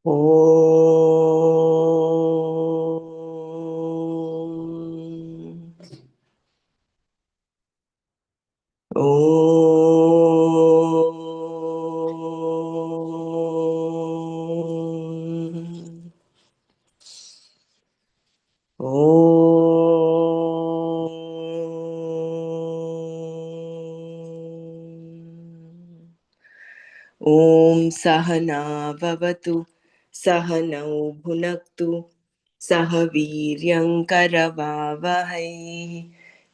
ॐ सहना भवतु सहनौ भुनक्तु सह वीर्यङ्करवावहै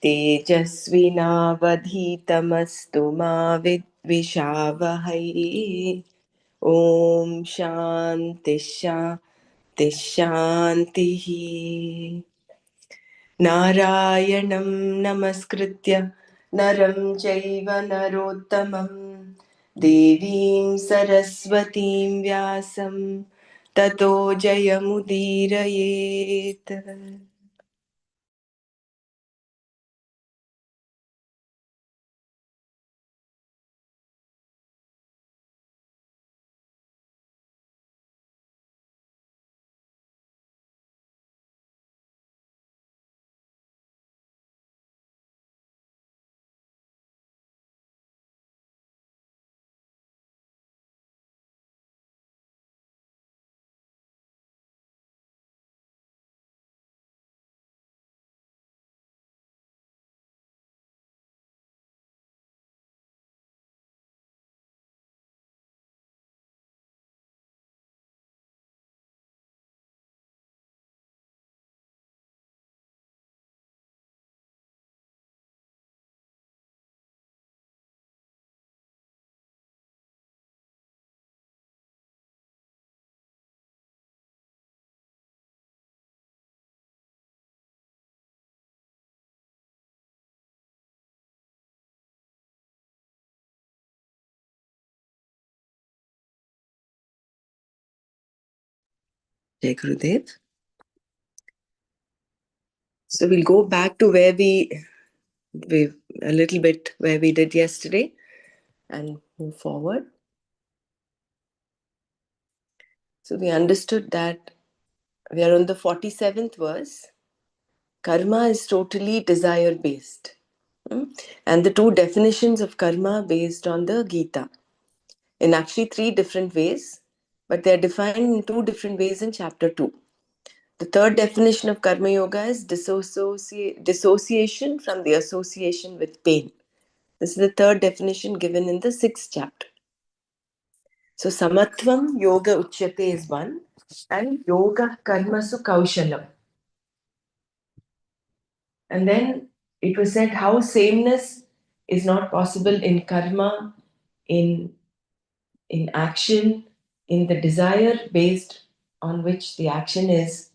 तेजस्विनावधीतमस्तु मा विद्विषावहै ॐ शान्ति शान्ति शान्तिः नारायणं नमस्कृत्य नरं चैव नरोत्तमं देवीं सरस्वतीं व्यासं ततो जयमुदीरयेत्। Jai Gurudev. So we'll go back to where we a little bit where we did yesterday and move forward. So we understood that we are on the 47th verse. Karma is totally desire based. And the two definitions of karma based on the Gita. In actually three different ways, but they are defined in two different ways in chapter 2. The third definition of karma yoga is dissociation from the association with pain. This is the third definition given in the 6th chapter. So samatvam yoga uchyate is one, and yoga karmasu kaushalam. And then it was said how sameness is not possible in karma, in action, in the desire based on which the action is,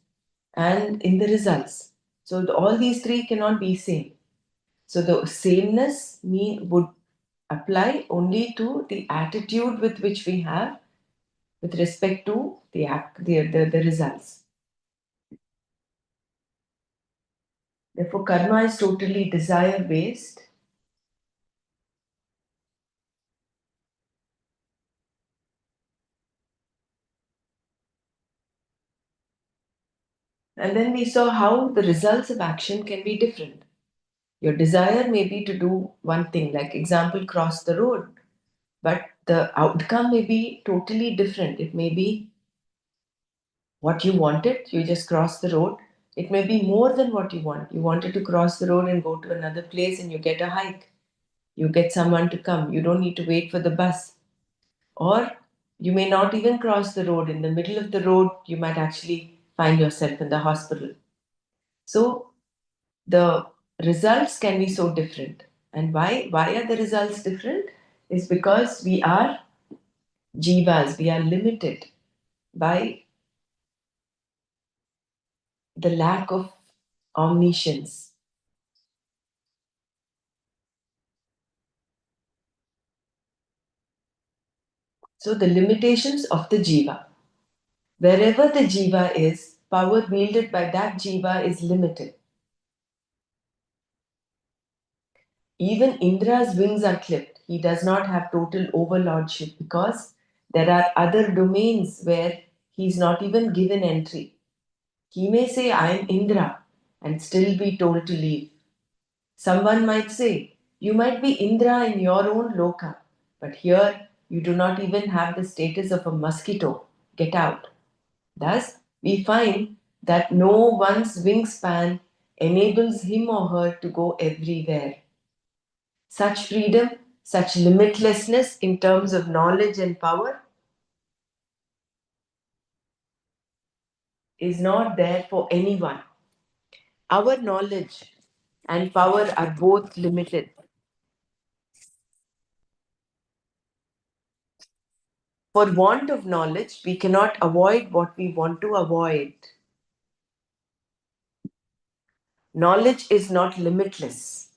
and in the results. So all these three cannot be same. So the sameness would apply only to the attitude with which we have with respect to the results. Therefore, karma is totally desire based. And then we saw how the results of action can be different. Your desire may be to do one thing, like example, cross the road, but the outcome may be totally different. It may be what you wanted, you just cross the road. It may be more than what you want. You wanted to cross the road and go to another place and you get a hike. You get someone to come. You don't need to wait for the bus. Or you may not even cross the road. In the middle of the road, you might actually find yourself in the hospital. So the results can be so different. And why are the results different? Is because we are jivas, we are limited by the lack of omniscience. So the limitations of the jiva. Wherever the jiva is, power wielded by that jiva is limited. Even Indra's wings are clipped. He does not have total overlordship because there are other domains where He's not even given entry. He may say, I am Indra, and still be told to leave. Someone might say, you might be Indra in your own loka, but here you do not even have the status of a mosquito. Get out. Thus, we find that no one's wingspan enables him or her to go everywhere. Such freedom, such limitlessness in terms of knowledge and power is not there for anyone. Our knowledge and power are both limited. For want of knowledge, we cannot avoid what we want to avoid. Knowledge is not limitless.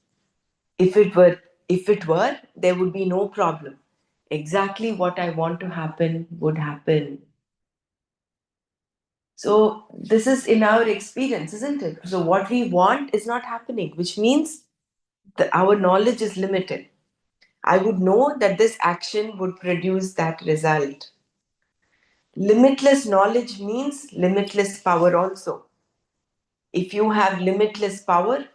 If it were, if it were, there would be no problem. Exactly what I want to happen would happen. So this is in our experience, isn't it? So what we want is not happening, which means that our knowledge is limited. I would know that this action would produce that result. Limitless knowledge means limitless power also. If you have limitless power,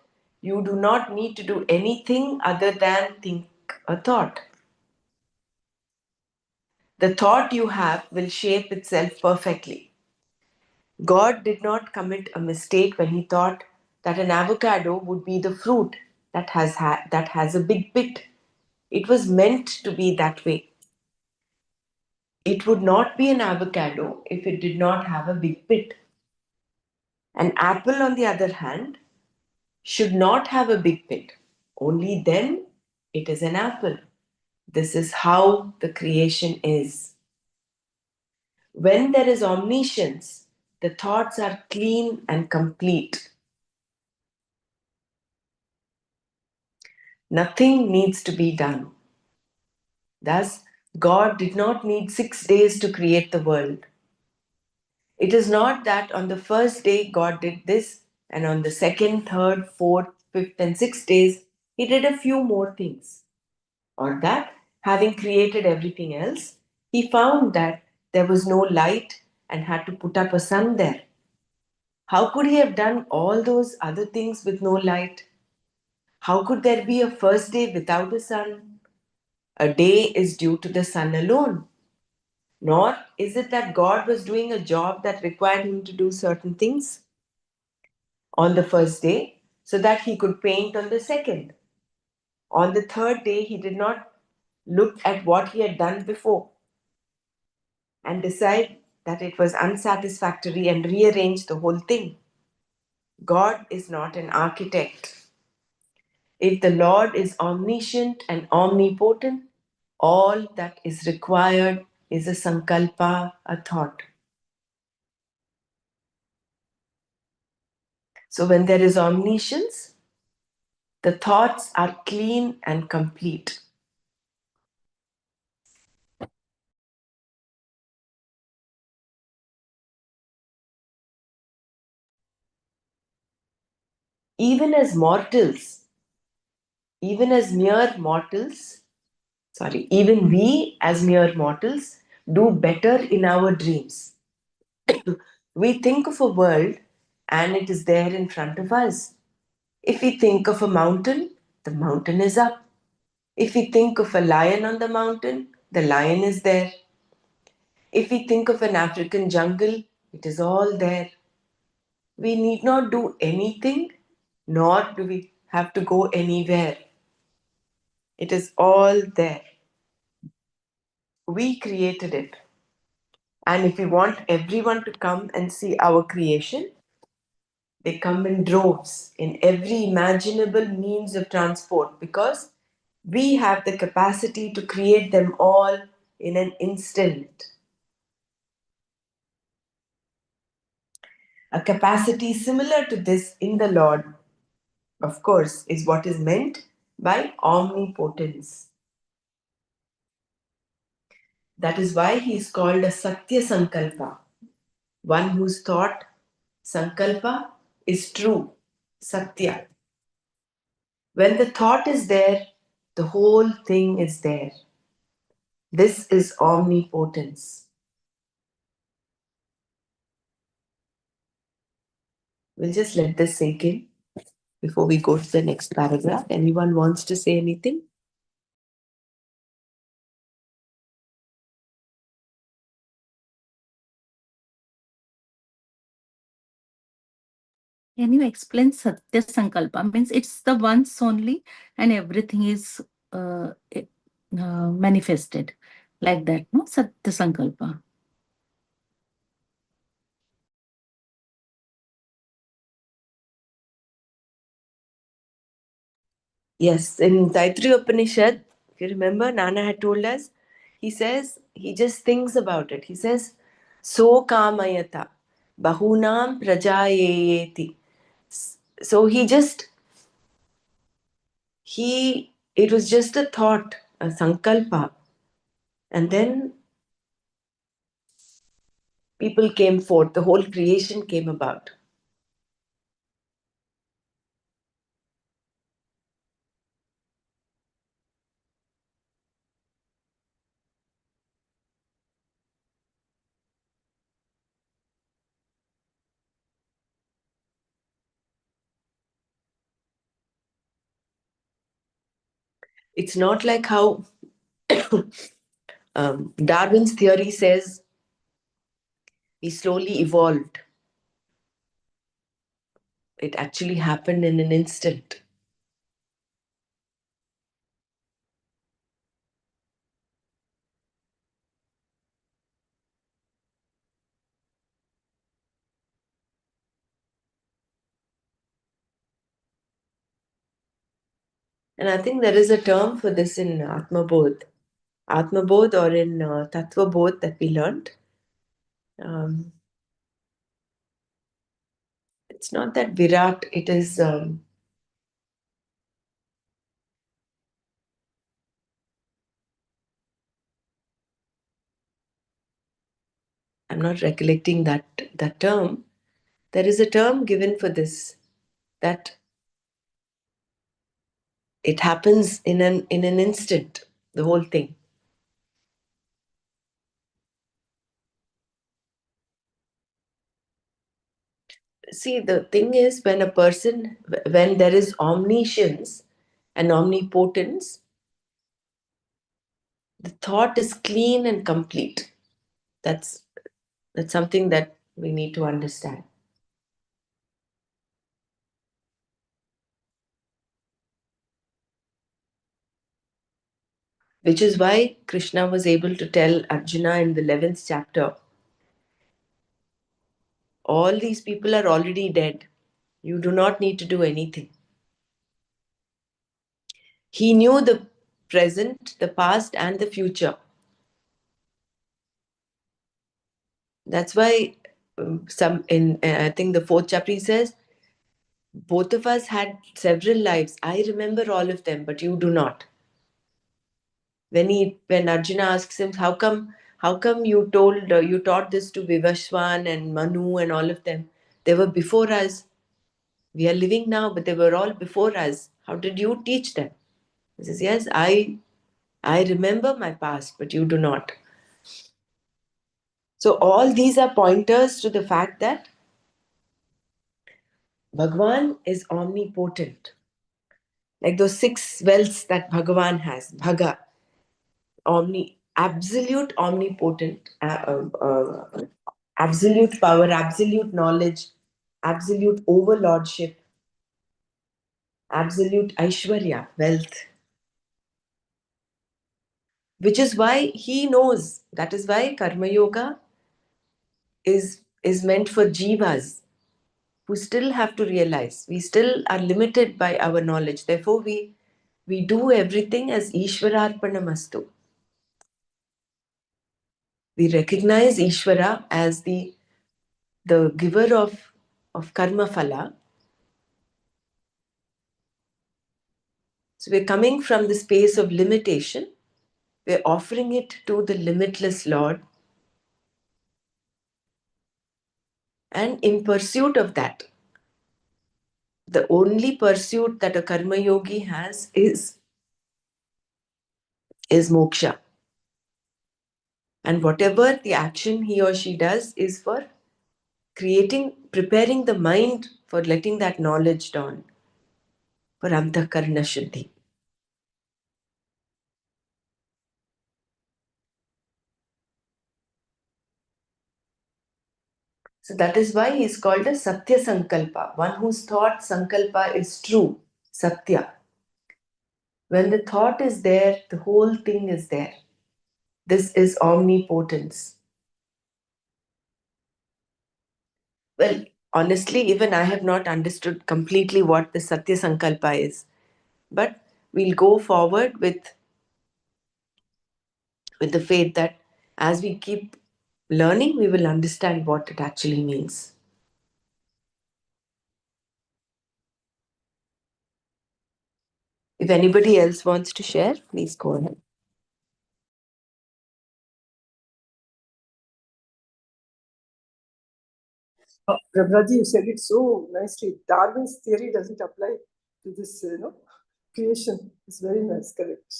you do not need to do anything other than think a thought. The thought you have will shape itself perfectly. God did not commit a mistake when he thought that an avocado would be the fruit that has a big pit. It was meant to be that way. It would not be an avocado if it did not have a big pit. An apple, on the other hand, should not have a big pit. Only then it is an apple. This is how the creation is. When there is omniscience, the thoughts are clean and complete. Nothing needs to be done. Thus, God did not need 6 days to create the world. It is not that on the first day God did this, and on the second, third, fourth, fifth, and sixth days He did a few more things. Or that, having created everything else, He found that there was no light and had to put up a sun there. How could He have done all those other things with no light? How could there be a first day without a sun? A day is due to the sun alone. Nor is it that God was doing a job that required him to do certain things on the first day so that he could paint on the second. On the third day, he did not look at what he had done before and decide that it was unsatisfactory and rearrange the whole thing. God is not an architect. If the Lord is omniscient and omnipotent, all that is required is a sankalpa, a thought. So when there is omniscience, the thoughts are clean and complete. Even as mortals, even as mere mortals, even we as mere mortals do better in our dreams. We think of a world and it is there in front of us. If we think of a mountain, the mountain is up. If we think of a lion on the mountain, the lion is there. If we think of an African jungle, it is all there. We need not do anything, nor do we have to go anywhere. It is all there. We created it. And if we want everyone to come and see our creation, they come in droves in every imaginable means of transport because we have the capacity to create them all in an instant. A capacity similar to this in the Lord, of course, is what is meant by omnipotence. That is why he is called a Satya Sankalpa, one whose thought, Sankalpa, is true, Satya. When the thought is there, the whole thing is there. This is omnipotence. We'll just let this sink in before we go to the next paragraph. Anyone wants to say anything? Can you explain Satya Sankalpa? Means it's the once only and everything is manifested like that, no? Satya Sankalpa. Yes, in Taittiriya Upanishad, if you remember, Nana had told us, he says, he just thinks about it. He says, So kamayata, bahunam prajayeti. So it was just a thought, a sankalpa. And then people came forth, the whole creation came about. It's not like how Darwin's theory says we slowly evolved. It actually happened in an instant. And I think there is a term for this in Atmabodh or in Tattva Bodh that we learned. Um, it's not that Virat, it is, I'm not recollecting that term. There is a term given for this, that it happens in an instant, the whole thing. See, the thing is, when there is omniscience and omnipotence, the thought is clean and complete. That's that's something that we need to understand. Which is why Krishna was able to tell Arjuna in the 11th chapter, all these people are already dead. You do not need to do anything. He knew the present, the past, and the future. That's why some in I think the fourth chapter he says, both of us had several lives. I remember all of them, but you do not. When Arjuna asks him, how come you taught this to Vivashwan and Manu and all of them? They were before us. We are living now, but they were all before us. How did you teach them? He says, yes, I remember my past, but you do not. So all these are pointers to the fact that Bhagwan is omnipotent. Like those six wealths that Bhagavan has, Bhaga, absolute omnipotent, absolute power, absolute knowledge, absolute overlordship, absolute Aishwarya, wealth. Which is why he knows. That is why Karma Yoga is meant for jivas who still have to realize we still are limited by our knowledge. Therefore, we do everything as Ishwararpanamastu. We recognize Ishvara as the giver of karma phala. So we're coming from the space of limitation. We're offering it to the limitless Lord. And in pursuit of that, the only pursuit that a karma yogi has is moksha. And whatever the action he or she does is for preparing the mind for letting that knowledge dawn, for Antahkarana Shuddhi. So that is why he is called a Satya Sankalpa, one whose thought Sankalpa is true, Satya. When the thought is there, the whole thing is there. This is omnipotence. Well, honestly, even I have not understood completely what the Satya Sankalpa is. But we'll go forward with the faith that as we keep learning, we will understand what it actually means. If anybody else wants to share, please go ahead. Prabhaji, you said it so nicely. Darwin's theory doesn't apply to this, creation. It's very nice, correct.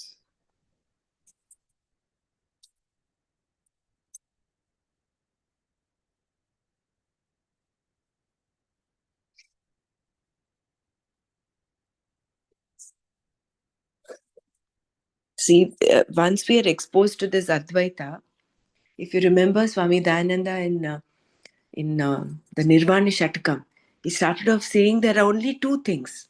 See, once we are exposed to this Advaita, if you remember Swami Dayananda in the Nirvana Shatakam, he started off saying there are only two things,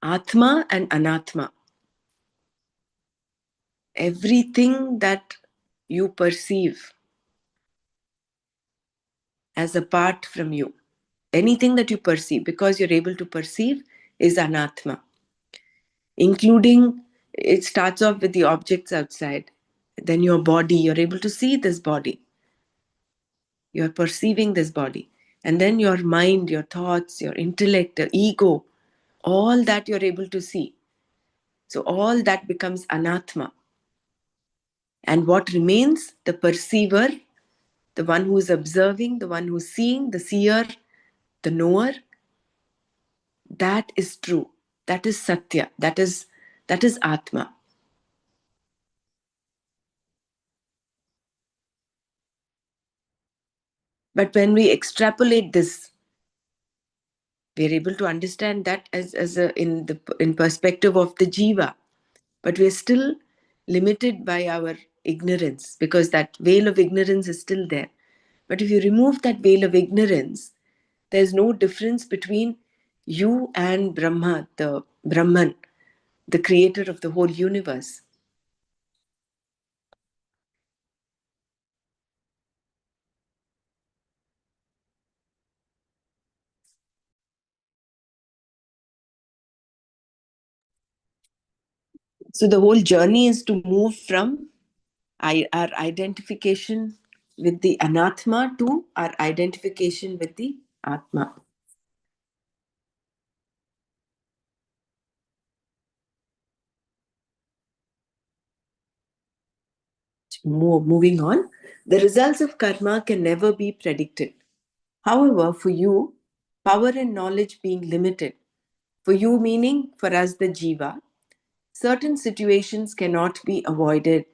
Atma and Anatma. Everything that you perceive as apart from you, anything that you perceive, because you're able to perceive, is Anatma. Including, it starts off with the objects outside, then your body, you're able to see this body, you're perceiving this body, and then your mind, your thoughts, your intellect, your ego, all that you're able to see. So all that becomes Anatma. And what remains? The perceiver, the one who is observing, the one who's seeing, the seer, the knower. That is true. That is Satya. That is Atma. But when we extrapolate this, we are able to understand that in perspective of the jiva. But we are still limited by our ignorance, because that veil of ignorance is still there. But if you remove that veil of ignorance, there's no difference between you and Brahma, the Brahman, the creator of the whole universe. So the whole journey is to move from our identification with the Anatma to our identification with the Atma. Moving on, the results of karma can never be predicted. However, for you, power and knowledge being limited, for you meaning for us the jiva, certain situations cannot be avoided.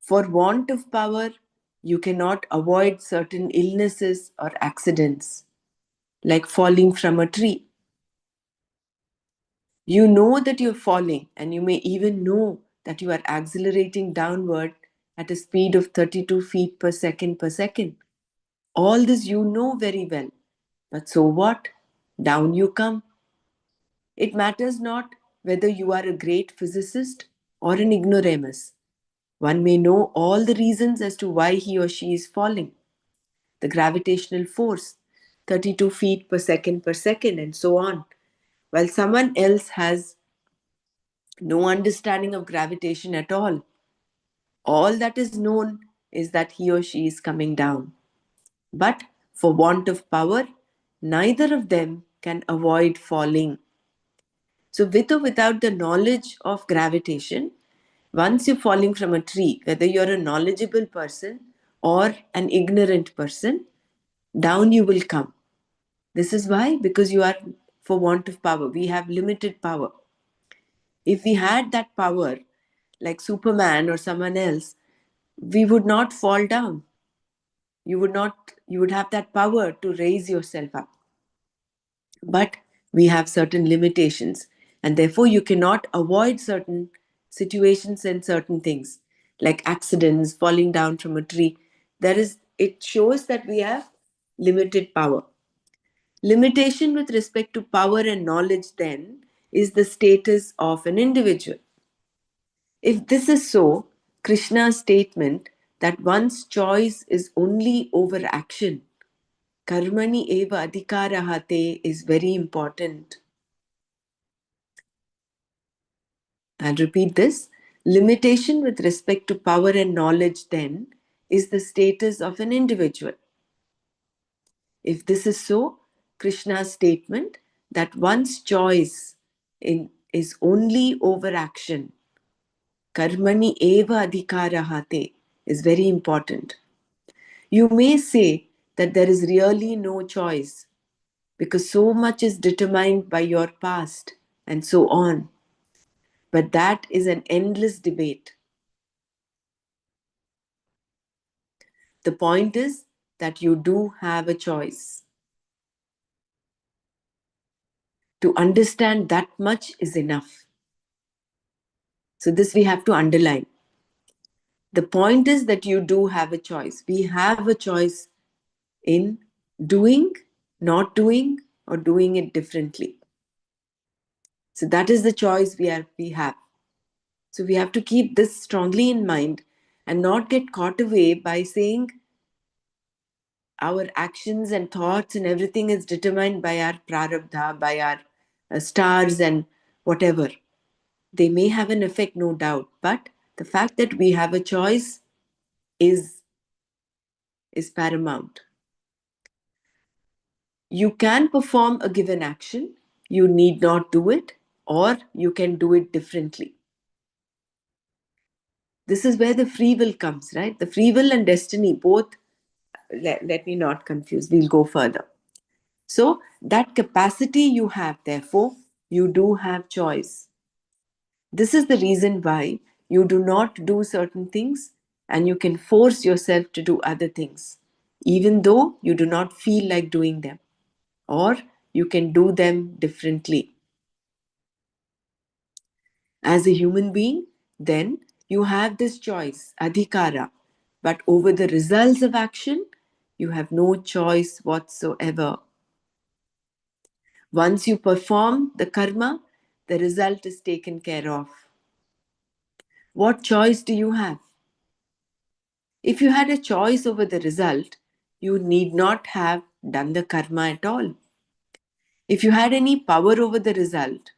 For want of power, you cannot avoid certain illnesses or accidents, like falling from a tree. You know that you're falling, and you may even know that you are accelerating downward at a speed of 32 feet per second per second. All this you know very well. But so what? Down you come. It matters not whether you are a great physicist or an ignoramus. One may know all the reasons as to why he or she is falling. The gravitational force, 32 feet per second, and so on. While someone else has no understanding of gravitation at all. All that is known is that he or she is coming down. But for want of power, neither of them can avoid falling. So, with or without the knowledge of gravitation, once you're falling from a tree, whether you're a knowledgeable person or an ignorant person, down you will come. This is why, because you are for want of power. We have limited power. If we had that power, like Superman or someone else, we would not fall down. You would have that power to raise yourself up. But we have certain limitations, and therefore you cannot avoid certain situations and certain things like accidents, falling down from a tree. It shows that we have limited power. Limitation with respect to power and knowledge, then, is the status of an individual. If this is so, Krishna's statement that one's choice is only over action, karmani eva adhikarahate, is very important. I'll repeat this. Limitation with respect to power and knowledge, then, is the status of an individual. If this is so, Krishna's statement that one's choice is only over action, karmani eva adhikarahate, is very important. You may say that there is really no choice because so much is determined by your past and so on. But that is an endless debate. The point is that you do have a choice. To understand that much is enough. So, this we have to underline. The point is that you do have a choice. We have a choice in doing, not doing, or doing it differently. So, that is the choice we have. So, we have to keep this strongly in mind and not get caught away by saying our actions and thoughts and everything is determined by our prarabdha, by our stars and whatever. They may have an effect, no doubt, but the fact that we have a choice is paramount. You can perform a given action, you need not do it, or you can do it differently. This is where the free will comes, right? The free will and destiny both, let me not confuse, we'll go further. So, that capacity you have, therefore, you do have choice. This is the reason why you do not do certain things and you can force yourself to do other things, even though you do not feel like doing them, or you can do them differently. As a human being, then you have this choice, adhikara, but over the results of action, you have no choice whatsoever. Once you perform the karma, the result is taken care of. What choice do you have? If you had a choice over the result, you need not have done the karma at all. If you had any power over the result,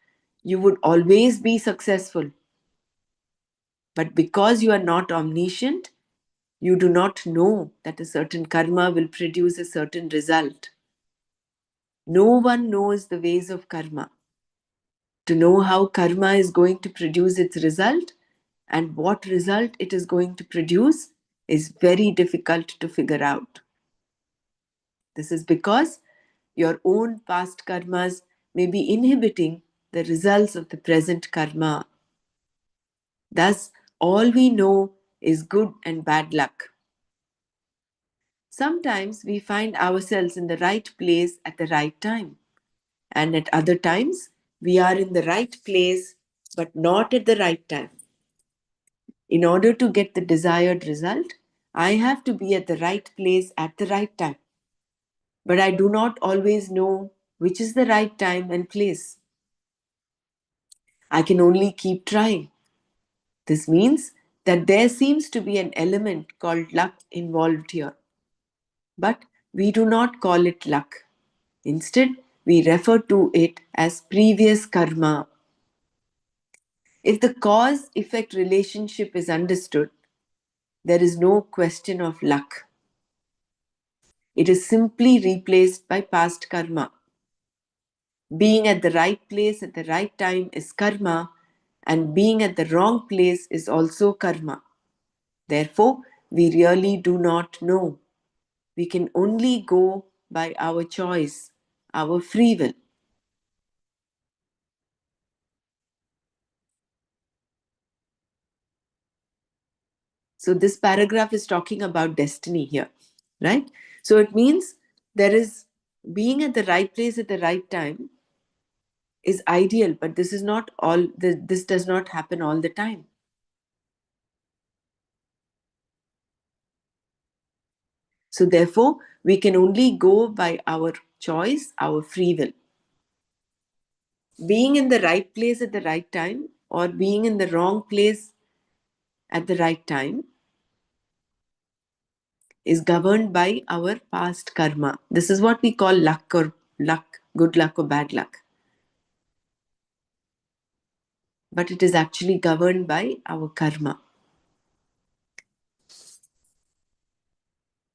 you would always be successful. But because you are not omniscient, you do not know that a certain karma will produce a certain result. No one knows the ways of karma. To know how karma is going to produce its result and what result it is going to produce is very difficult to figure out. This is because your own past karmas may be inhibiting the results of the present karma. Thus, all we know is good and bad luck. Sometimes we find ourselves in the right place at the right time, and at other times we are in the right place but not at the right time. In order to get the desired result, I have to be at the right place at the right time. But I do not always know which is the right time and place. I can only keep trying. This means that there seems to be an element called luck involved here. But we do not call it luck. Instead, we refer to it as previous karma. If the cause effect relationship is understood, there is no question of luck. It is simply replaced by past karma. Being at the right place at the right time is karma, and being at the wrong place is also karma. Therefore, we really do not know. We can only go by our choice, our free will. So this paragraph is talking about destiny here, right? So it means there is being at the right place at the right time is ideal, but this is not all. This does not happen all the time. So therefore, we can only go by our choice, our free will. Being in the right place at the right time or being in the wrong place at the right time is governed by our past karma. This is what we call luck or luck, good luck or bad luck. But it is actually governed by our karma.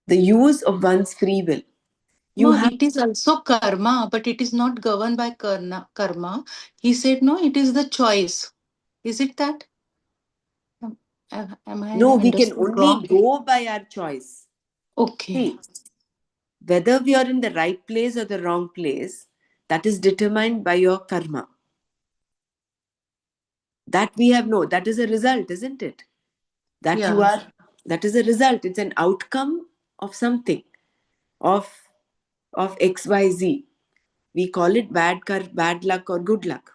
The use of one's free will. You No, have it is also karma, but it is not governed by karma. He said, no, it is the choice. Is it that? Am I no, we can understood only wrong? go by our choice. Okay. See, whether we are in the right place or the wrong place, that is determined by your karma. That we have no, that is a result, isn't it? That you Yeah. are, that is a result. It's an outcome of something, of XYZ. We call it bad luck or good luck.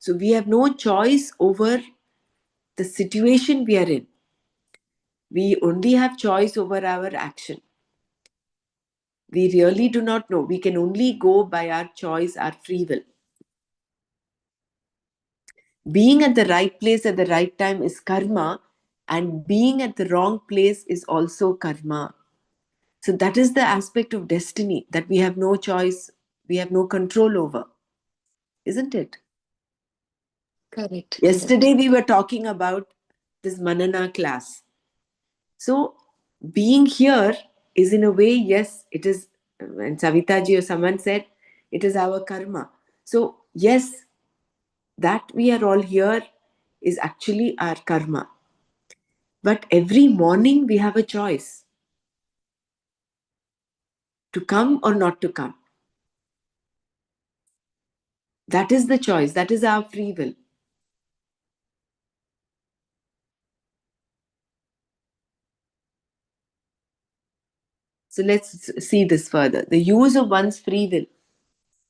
So we have no choice over the situation we are in. We only have choice over our action. We really do not know. We can only go by our choice, our free will. Being at the right place at the right time is karma, and being at the wrong place is also karma. So that is the aspect of destiny that we have no choice, we have no control over, isn't it? Correct. Correct. Yesterday we were talking about this Manana class. So being here is in a way, yes, it is, and Savitaji or someone said, it is our karma. So yes, that we are all here is actually our karma. But every morning we have a choice to come or not to come. That is the choice, that is our free will. So let's see this further. The use of one's free will.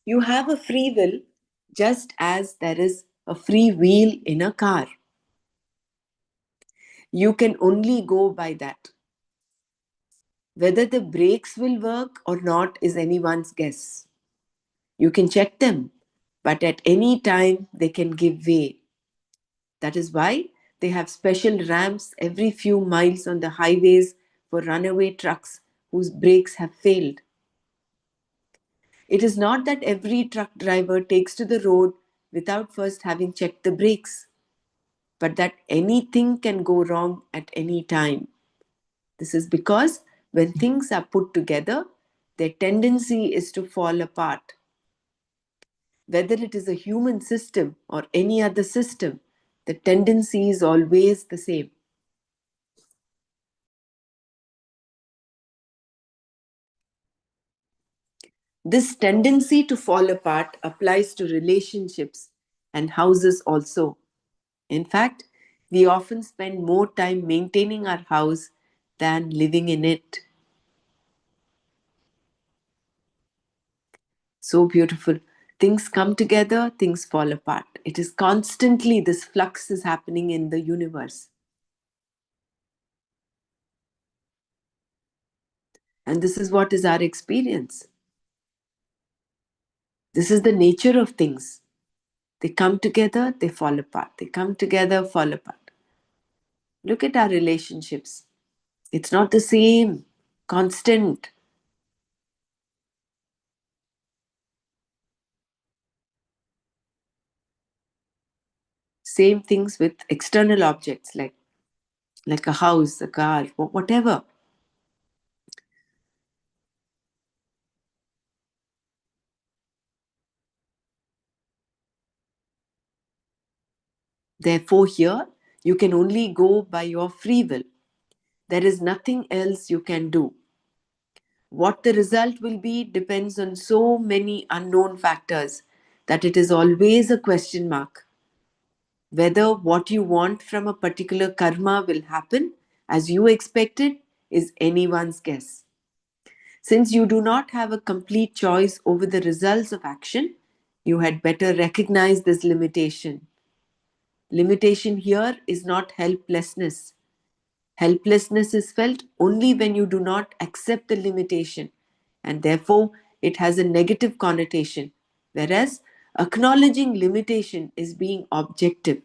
You have a free will just as there is a free wheel in a car. You can only go by that. Whether the brakes will work or not is anyone's guess. You can check them, but at any time they can give way. That is why they have special ramps every few miles on the highways for runaway trucks whose brakes have failed. It is not that every truck driver takes to the road without first having checked the brakes, but that anything can go wrong at any time. This is because when things are put together, their tendency is to fall apart. Whether it is a human system or any other system, the tendency is always the same. This tendency to fall apart applies to relationships and houses also. In fact, we often spend more time maintaining our house than living in it. So beautiful. Things come together, things fall apart. It is constantly, this flux is happening in the universe. And this is what is our experience. This is the nature of things. They come together, they fall apart. They come together, fall apart. Look at our relationships. It's not the same, constant. Same things with external objects like a house, a car, whatever. Therefore, here you can only go by your free will. There is nothing else you can do. What the result will be depends on so many unknown factors that it is always a question mark. Whether what you want from a particular karma will happen as you expected is anyone's guess. Since you do not have a complete choice over the results of action, you had better recognize this limitation. Limitation here is not helplessness. Helplessness is felt only when you do not accept the limitation, and therefore it has a negative connotation, whereas acknowledging limitation is being objective.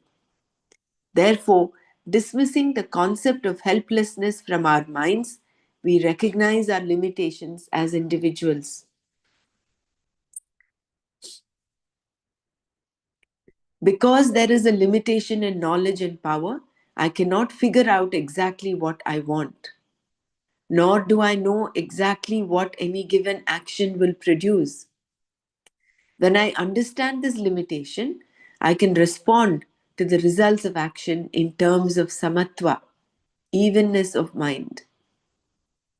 Therefore, dismissing the concept of helplessness from our minds, we recognize our limitations as individuals. Because there is a limitation in knowledge and power, I cannot figure out exactly what I want, nor do I know exactly what any given action will produce. When I understand this limitation, I can respond to the results of action in terms of samatva, evenness of mind.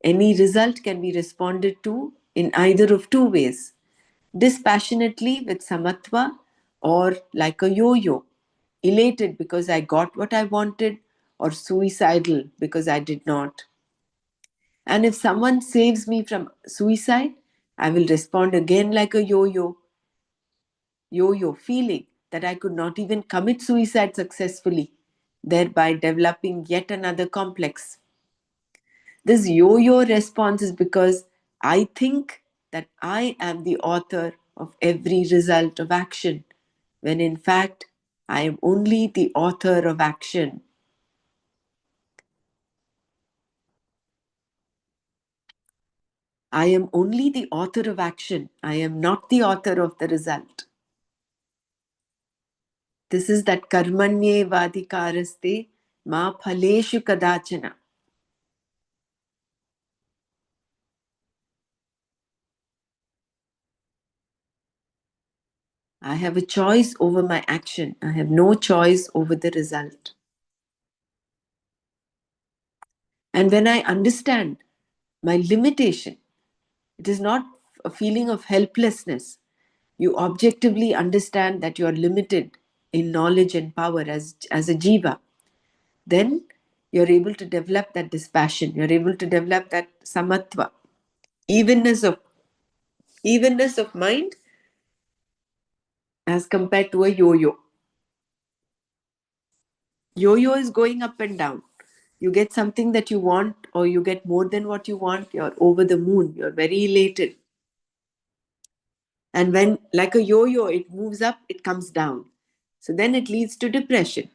Any result can be responded to in either of two ways: dispassionately with samatva, or like a yo yo, elated because I got what I wanted, or suicidal because I did not. And if someone saves me from suicide, I will respond again like a yo yo, feeling that I could not even commit suicide successfully, thereby developing yet another complex. This yo yo response is because I think that I am the author of every result of action, when in fact I am only the author of action. I am only the author of action. I am not the author of the result. This is that karmanye vadikaraste ma phaleshu kadachana. I have a choice over my action. I have no choice over the result. And when I understand my limitation, it is not a feeling of helplessness. You objectively understand that you are limited in knowledge and power as a jiva. Then you're able to develop that dispassion. You're able to develop that samatva, evenness of evenness of mind as compared to a yo-yo. Yo-yo is going up and down. You get something that you want, or you get more than what you want, you're over the moon, you're very elated. And when, like a yo yo, it moves up, it comes down. So then it leads to depression.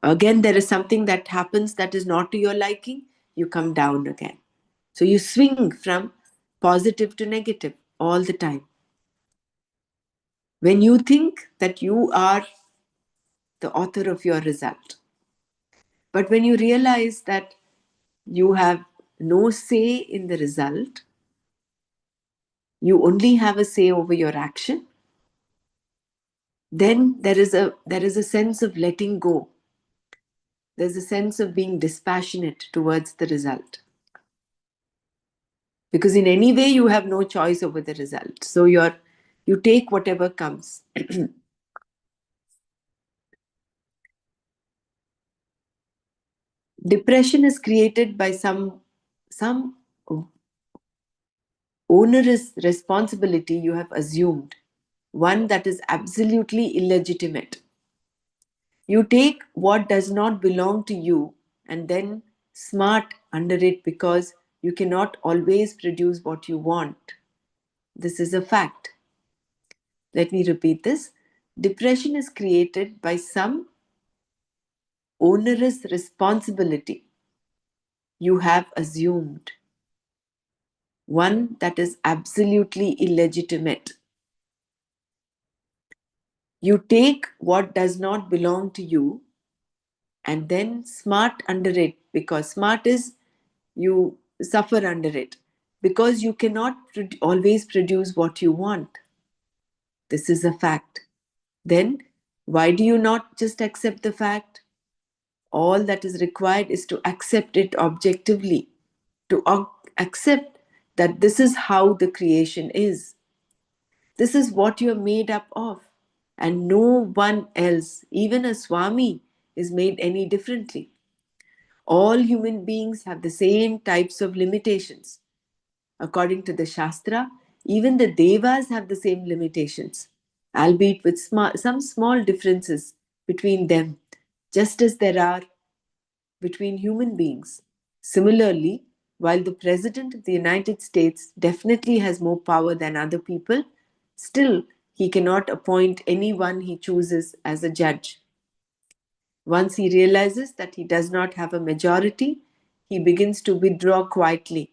Again, there is something that happens that is not to your liking, you come down again. So you swing from positive to negative all the time. When you think that you are the author of your result, but when you realize that you have no say in the result, you only have a say over your action, then there is a sense of letting go. There's a sense of being dispassionate towards the result, because in any way you have no choice over the result, so you take whatever comes. Depression is created by some onerous responsibility you have assumed, one that is absolutely illegitimate. You take what does not belong to you and then smart under it because you cannot always produce what you want. This is a fact. Let me repeat this. Depression is created by some onerous responsibility you have assumed, one that is absolutely illegitimate. You take what does not belong to you and then smart under it, because smart is you suffer under it because you cannot always produce what you want. This is a fact. Then why do you not just accept the fact? All that is required is to accept it objectively, to accept that this is how the creation is. This is what you are made up of. and no one else, even a Swami, is made any differently. All human beings have the same types of limitations. According to the Shastra, even the Devas have the same limitations, albeit with some small differences between them, just as there are between human beings. Similarly, while the President of the United States definitely has more power than other people, still he cannot appoint anyone he chooses as a judge. Once he realizes that he does not have a majority, he begins to withdraw quietly,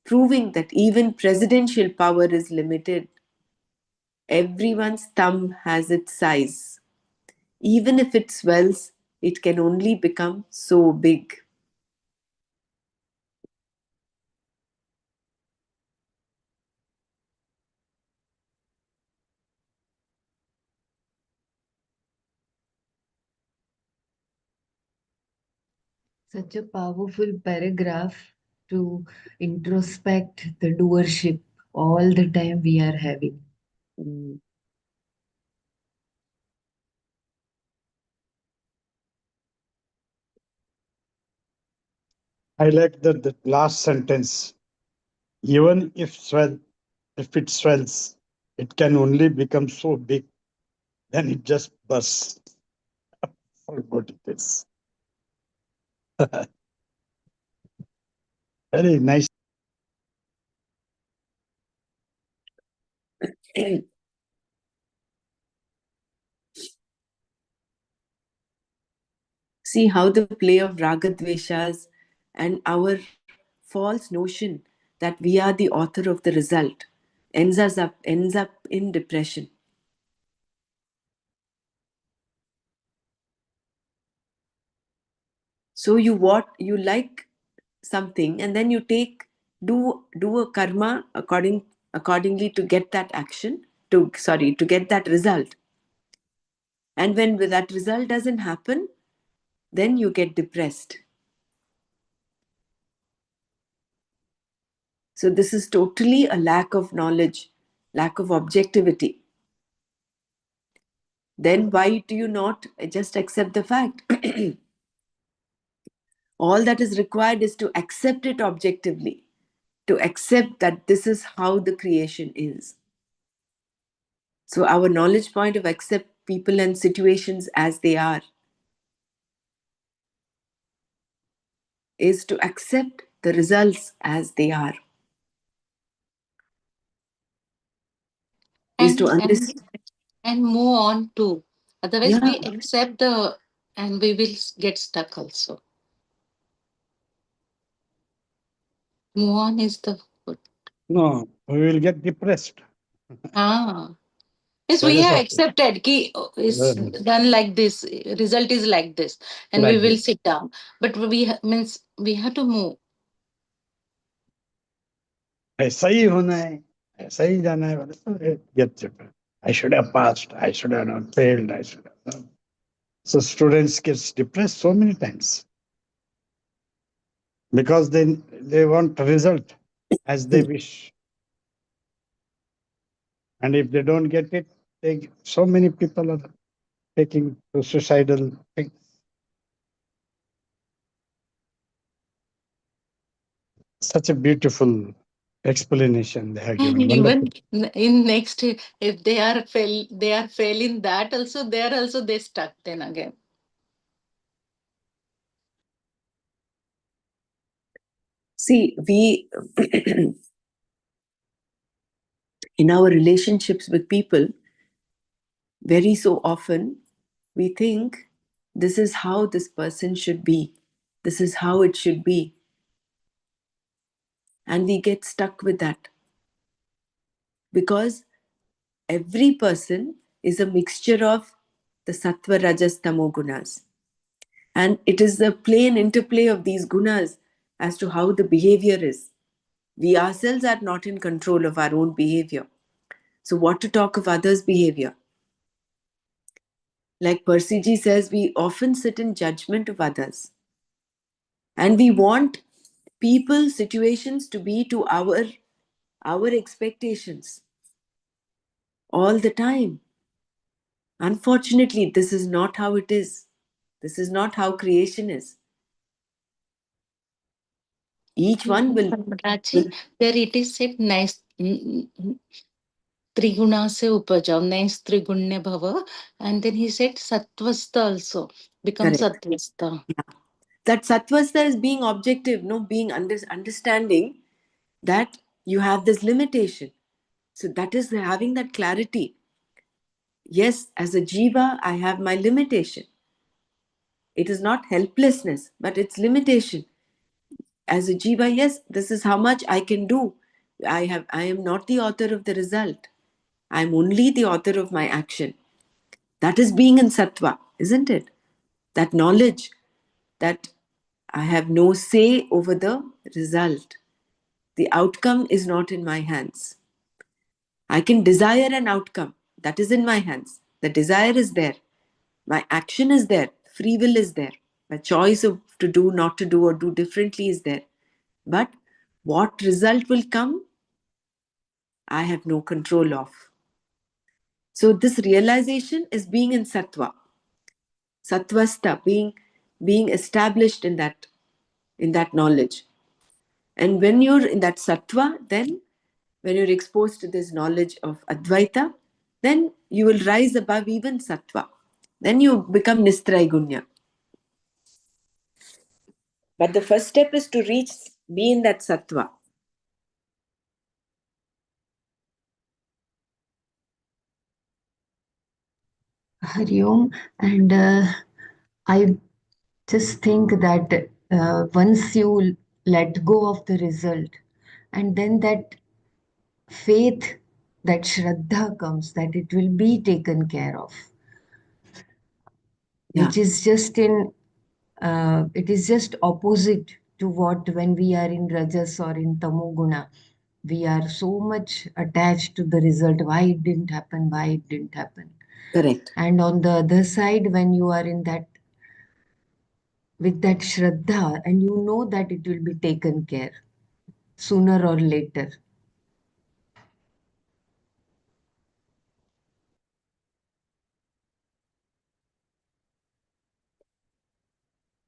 proving that even presidential power is limited. Everyone's thumb has its size. Even if it swells, it can only become so big. Such a powerful paragraph to introspect the doership all the time we are having. Mm. I like the last sentence. Even if it swells, it can only become so big, then it just bursts. How good it is. Very nice. See how the play of ragadveshas and our false notion that we are the author of the result ends up in depression. So you like something and then you do a karma accordingly to get that action to get that result. And when that result doesn't happen, then you get depressed. So this is totally a lack of knowledge, lack of objectivity. Then why do you not just accept the fact? All that is required is to accept it objectively, to accept that this is how the creation is. So our knowledge point of accept people and situations as they are is to accept the results as they are, is to and understand. and move on too. Otherwise, Yeah. we accept the and we will get stuck also. Move on is the good. No, we will get depressed. Ah. Yes, That we is have what accepted ki is done like this, result is like this, and we like will this. sit down. But means we have to move. ऐसा ही होना है, ऐसा ही जाना है. Get depressed. I should have passed. I should have not failed. I should have not. So students get depressed so many times because they want a result as they wish, and if they don't get it, so many people are taking to suicidal things. Such a beautiful explanation they have And given. Wonderful. even in next, if they are failing that also, they are also they stuck then again. See, we in our relationships with people, very so often we think this is how this person should be, this is how it should be, and we get stuck with that because every person is a mixture of the sattva, rajas, tamo gunas, and it is the play and interplay of these gunas as to how the behavior is. We ourselves are not in control of our own behavior, so what to talk of others' behavior? Like Percy G says, we often sit in judgment of others. And we want people, situations to be to our expectations all the time. Unfortunately, this is not how it is. This is not how creation is. Each one will there it is said nice triguna se upajav, nice trigunya bhava, and then he said satvasta also become correct. satvasta. That sattvasta is being objective, no, being understanding that you have this limitation. So that is having that clarity. Yes, as a jiva, I have my limitation. It is not helplessness, but it's limitation. As a jiva, yes, this is how much I can do. I am not the author of the result. I am only the author of my action. That is being in sattva, isn't it? That knowledge that I have no say over the result. The outcome is not in my hands. I can desire an outcome. That is in my hands. The desire is there. My action is there. Free will is there. My choice of to do, not to do, or do differently is there. But what result will come, I have no control of. So this realization is being in sattva. Sattvasta, being established in that knowledge. And when you're in that sattva, then when you're exposed to this knowledge of Advaita, then you will rise above even sattva. Then you become Nistraigunya. But the first step is to be in that sattva. Hari Om. And I just think that once you let go of the result, and then that faith, that Shraddha comes, that it will be taken care of, Yeah, which is just it is just opposite to what when we are in Rajas or in Tamoguna, we are so much attached to the result, why it didn't happen, why it didn't happen. correct. And on the other side, when you are in that with that Shraddha, and you know that it will be taken care sooner or later.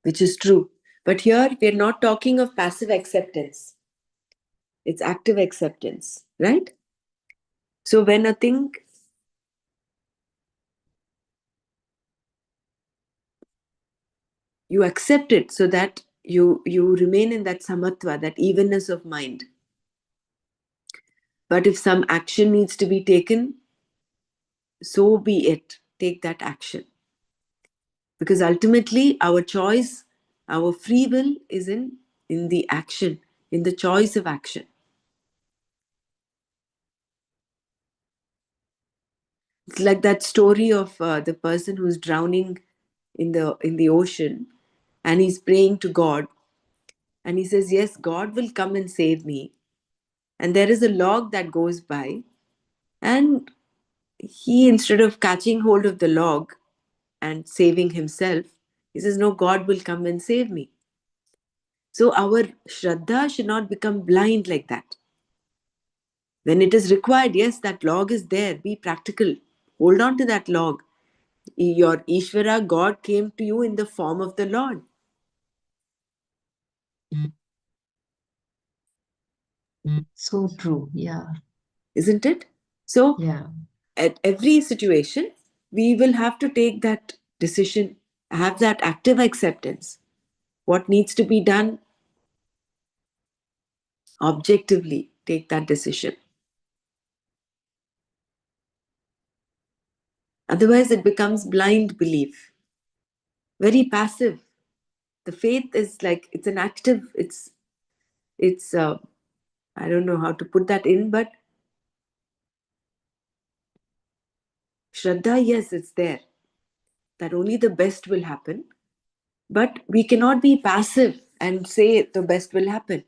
Which is true. But here we're not talking of passive acceptance, it's active acceptance, right? So when a thing, you accept it so that you remain in that samatva, that evenness of mind. But if some action needs to be taken, so be it. Take that action. Because ultimately our choice, our free will is in the action, in the choice of action. It's like that story of the person who's drowning in the ocean, and he's praying to God, and he says, yes, God will come and save me. And there is a log that goes by, and he, instead of catching hold of the log and saving himself, he says, no, God will come and save me. So our shraddha should not become blind like that. When it is required, yes, that log is there. Be practical. Hold on to that log. Your Ishvara, God, came to you in the form of the Lord. So true. Yeah. Isn't it? So, Yeah. at every situation, we will have to take that decision, have that active acceptance. What needs to be done, objectively take that decision. Otherwise, it becomes blind belief, very passive. The faith is like it's an active. It's I don't know how to put that in, but Shraddha, yes, it's there. That only the best will happen. But we cannot be passive and say the best will happen.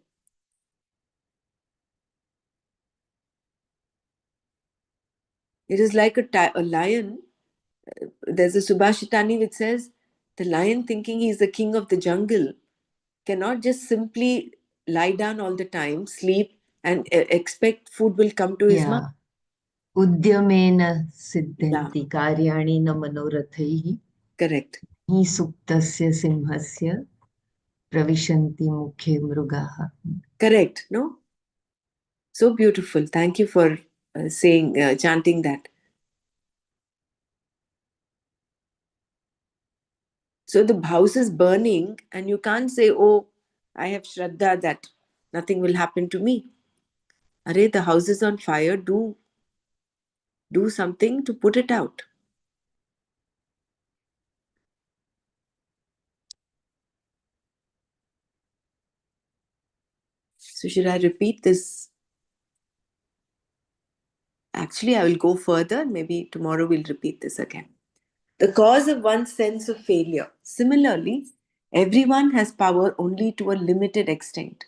It is like a lion. There's a Subhashitani which says the lion, thinking he's the king of the jungle, cannot just simply lie down all the time, sleep, and expect food will come to his mouth. Yeah. उद्यमेन सिद्ध्यन्ति कार्याणि न मनोरथैः Correct. हि सुप्तस्य सिंहस्य प्रविशन्ति मुखे मृगाः. Correct. No? So beautiful. Thank you for chanting that. So the house is burning, and you can't say, "Oh, I have Shraddha that nothing will happen to me." Arey, the house is on fire. Do something to put it out. So should I repeat this? Actually, I will go further. Maybe tomorrow we'll repeat this again. The cause of one's sense of failure. Similarly, everyone has power only to a limited extent.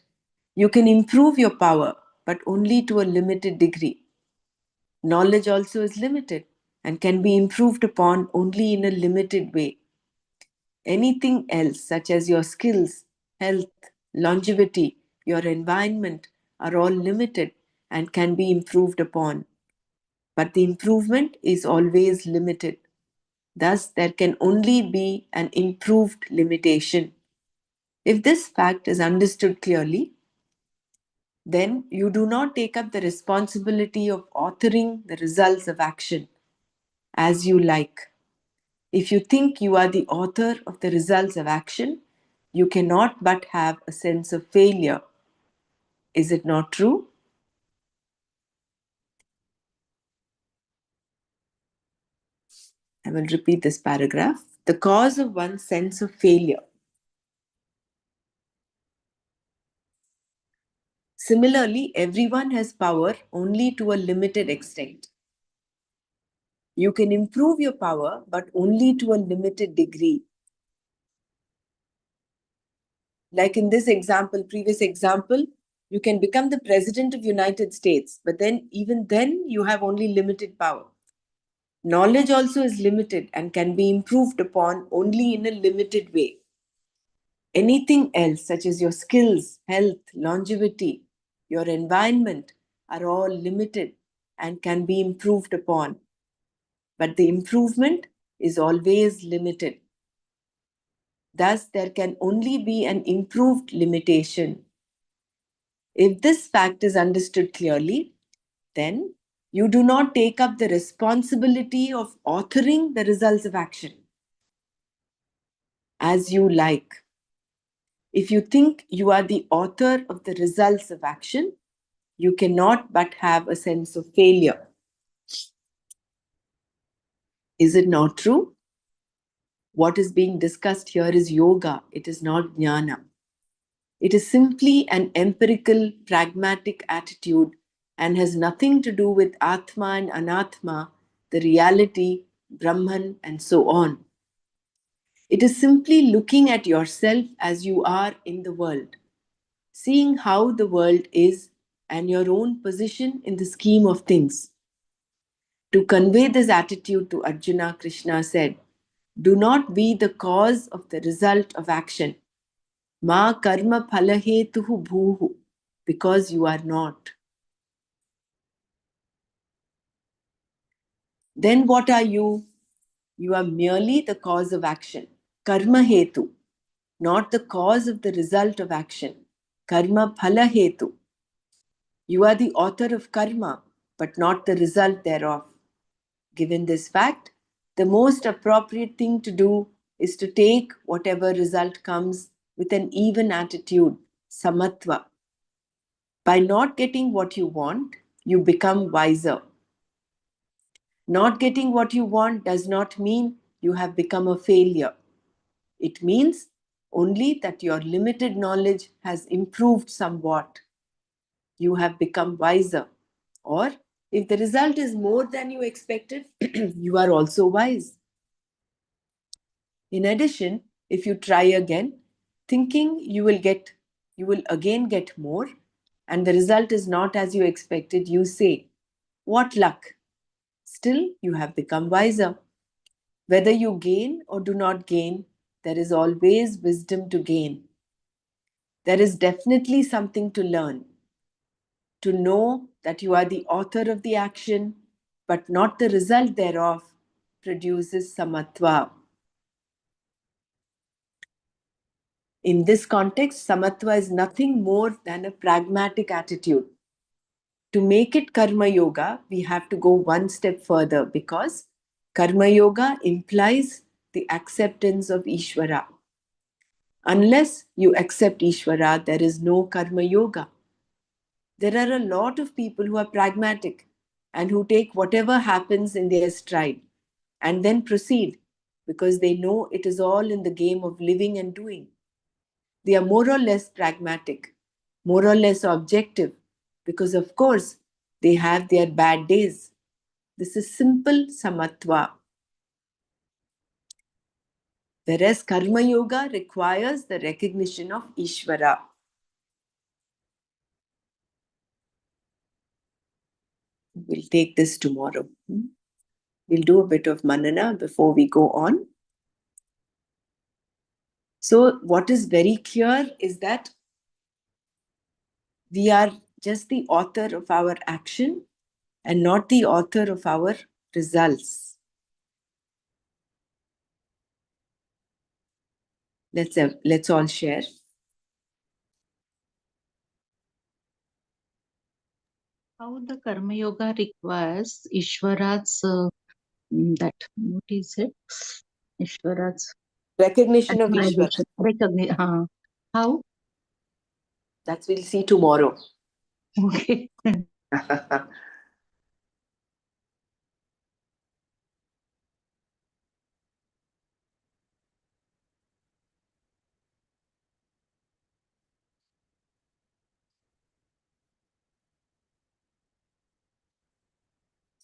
You can improve your power, but only to a limited degree. Knowledge also is limited and can be improved upon only in a limited way. Anything else, such as your skills, health, longevity, your environment, are all limited and can be improved upon. But the improvement is always limited. Thus, there can only be an improved limitation. If this fact is understood clearly, then you do not take up the responsibility of authoring the results of action as you like. If you think you are the author of the results of action, you cannot but have a sense of failure. Is it not true? I will repeat this paragraph. The cause of one's sense of failure. Similarly, everyone has power only to a limited extent. You can improve your power, but only to a limited degree. Like in this example, previous example, you can become the president of United States, but then even then you have only limited power. Knowledge also is limited and can be improved upon only in a limited way. Anything else, such as your skills, health, longevity, your environment, are all limited and can be improved upon. But the improvement is always limited. Thus, there can only be an improved limitation. If this fact is understood clearly, then you do not take up the responsibility of authoring the results of action as you like. If you think you are the author of the results of action, you cannot but have a sense of failure. Is it not true? What is being discussed here is yoga, it is not jnana. It is simply an empirical, pragmatic attitude and has nothing to do with Atma and Anatma, the reality, Brahman, and so on. It is simply looking at yourself as you are in the world, seeing how the world is and your own position in the scheme of things. To convey this attitude to Arjuna, Krishna said, "Do not be the cause of the result of action. Ma karma phalahetuhu bhuhu, because you are not." Then what are you? You are merely the cause of action. Karma hetu, not the cause of the result of action. Karma phala hetu. You are the author of karma, but not the result thereof. Given this fact, the most appropriate thing to do is to take whatever result comes with an even attitude, samatva. By not getting what you want, you become wiser. Not getting what you want does not mean you have become a failure. It means only that your limited knowledge has improved somewhat. You have become wiser. Or if the result is more than you expected, you are also wise. In addition, if you try again, thinking you will again get more, and the result is not as you expected, you say, "What luck!" Still, you have become wiser. Whether you gain or do not gain, there is always wisdom to gain. There is definitely something to learn. To know that you are the author of the action, but not the result thereof, produces samatva. In this context, samatva is nothing more than a pragmatic attitude. To make it karma yoga, we have to go one step further because karma yoga implies the acceptance of Ishvara. Unless you accept Ishvara, there is no karma yoga. There are a lot of people who are pragmatic and who take whatever happens in their stride and then proceed because they know it is all in the game of living and doing. They are more or less pragmatic, more or less objective, because of course they have their bad days. This is simple samatva. Whereas karma yoga requires the recognition of Ishvara. We'll take this tomorrow. We'll do a bit of manana before we go on. So, what is very clear is that we are just the author of our action and not the author of our results. Let's all share. How the Karma Yoga requires Ishvara's that what is it? Ishvara's Recognition of Ishvara. acknowledgement, recognition. How? That we'll see tomorrow. Okay.